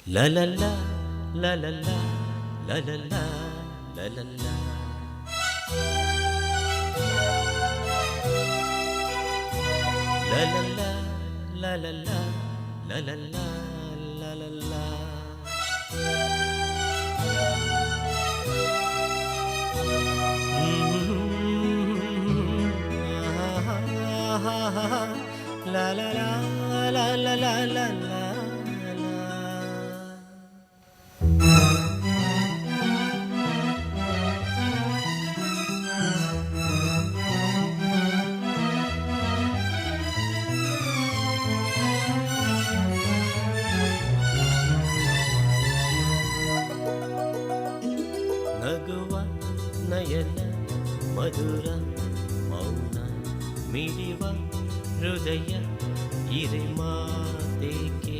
La la la, la la la, la la la, la la la. La la la, la la la, la la la, la la la. La la la, la la la, la la. ನಗುವ ನಯನ ಮಧುರ ಮೌನ ಮಿಡಿವ ಹೃದಯ ಇರೆ ಮಾತೇಕೆ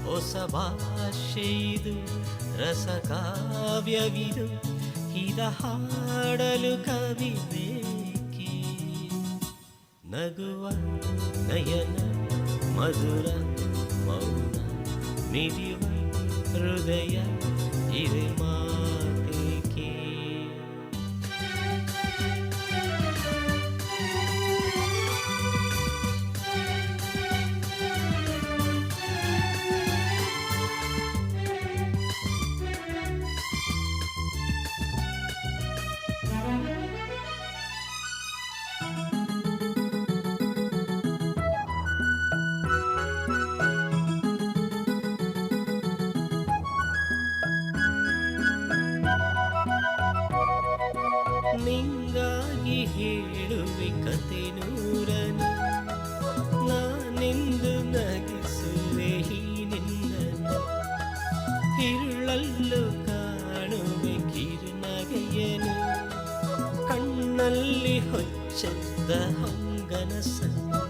ಹೊಸ ಭಾಷೆಯಿದು ರಸಕಾವ್ಯವಿದು ಇದ ಹಾಡಲು ಕವಿ ಬೇಕೆ ನಗುವ ನಯನ ಮಧುರ ಮೌನ ಮಿಡಿವ ಹೃದಯ ಇರೆ ಮಾತೇಕೆ ನಿಂಗಾಗಿ ಹೇಳುವೆ ಕತೆ ನೂರನು ನಾನೆಂದು ನಗಿಸುವೆ ಈ ನಿನ್ನನು ಇರುಳಲ್ಲೂ ಕಾಣುವೆ ಕಿರುನಗೆಯನು ಕಣ್ಣಲ್ಲಿ ಹೊಚ್ಚೆದ್ದ ಹೊಂಗನಸನ್ನು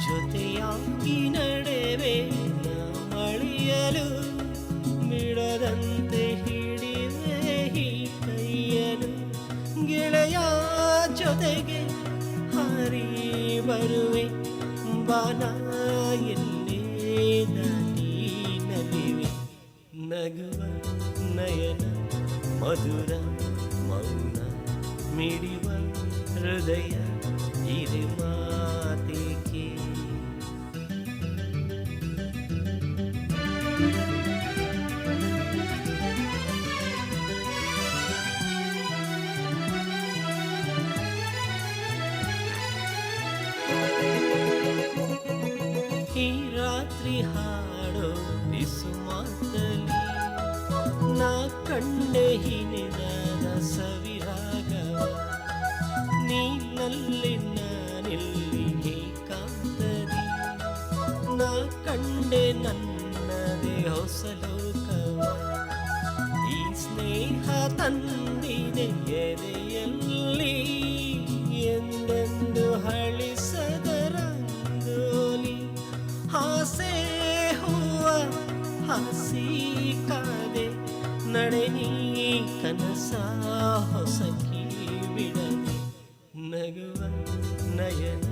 ಜೊತೆಯಾಗಿ ನಡೆವೆ ಅಳಿಯಲು ಬಿಡದಂತೆ ಹಿಡಿವೆ ಈ ಕೈಯನು ಗೆಳೆಯ ಜೊತೆಗೆ ಹಾರಿ ಬರುವೆ ಬಾನ ಎಲ್ಲೇ ದಾಟಿ ನಲಿವೆ ನಗುವ ನಯನ ಮಧುರ ಮೌನ ಮಿಡಿವ ಹೃದಯ ಇರೆ ಮಾತೇಕೆ ಈ ರಾತ್ರಿ ಹಾಡೋ ಬಿಸು ಮಾತಲಿ ನಾ ಕಂಡೆ ಹಿನಿದಾದ ಸವಿರಾಗವ ನೀನಲ್ಲಿ ನಾನಿಲ್ಲಿ ಏಕಾಂತದಿ ನಾ ಕಂಡೆ ನನ್ನದೇ ಹೊಸ ಲೋಕವ ಈ ಸ್ನೇಹ ತಂದಿದೆ ಎದೆಯಲ್ಲಿ ಎಂದೆಂದು ಹಳಿಸದ ರಂಗೋಲಿ ಆಸೆ ಹೂವ ಹಸಿ ಕಾದೆ ನಡೆ ನೀ ಕನಸ ಹೊಸಕಿ ಬಿಡದೆ ನಗುವ ನಯನ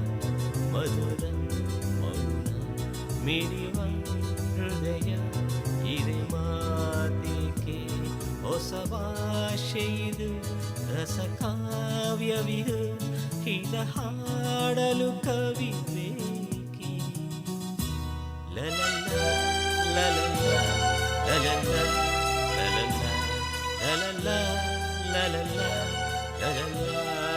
ಮಧುರ ಮೌನ ಮಿಡಿವ ಹೃದಯ ಇರೆ ಮಾತೇಕೆ ಹೊಸ ಭಾಷೆಯಿದು ರಸಕಾವ್ಯವಿದು ಇದ ಹಾಡಲು ಕವಿ ಬೇಕೆ ಲಲಲ್ಲ ಲಲಲ್ಲ ಲಲಲ್ಲ ಲಲಲ್ಲ ಲಲಲ್ಲ ಲಲಲ್ಲ ಲಲಲ್ಲ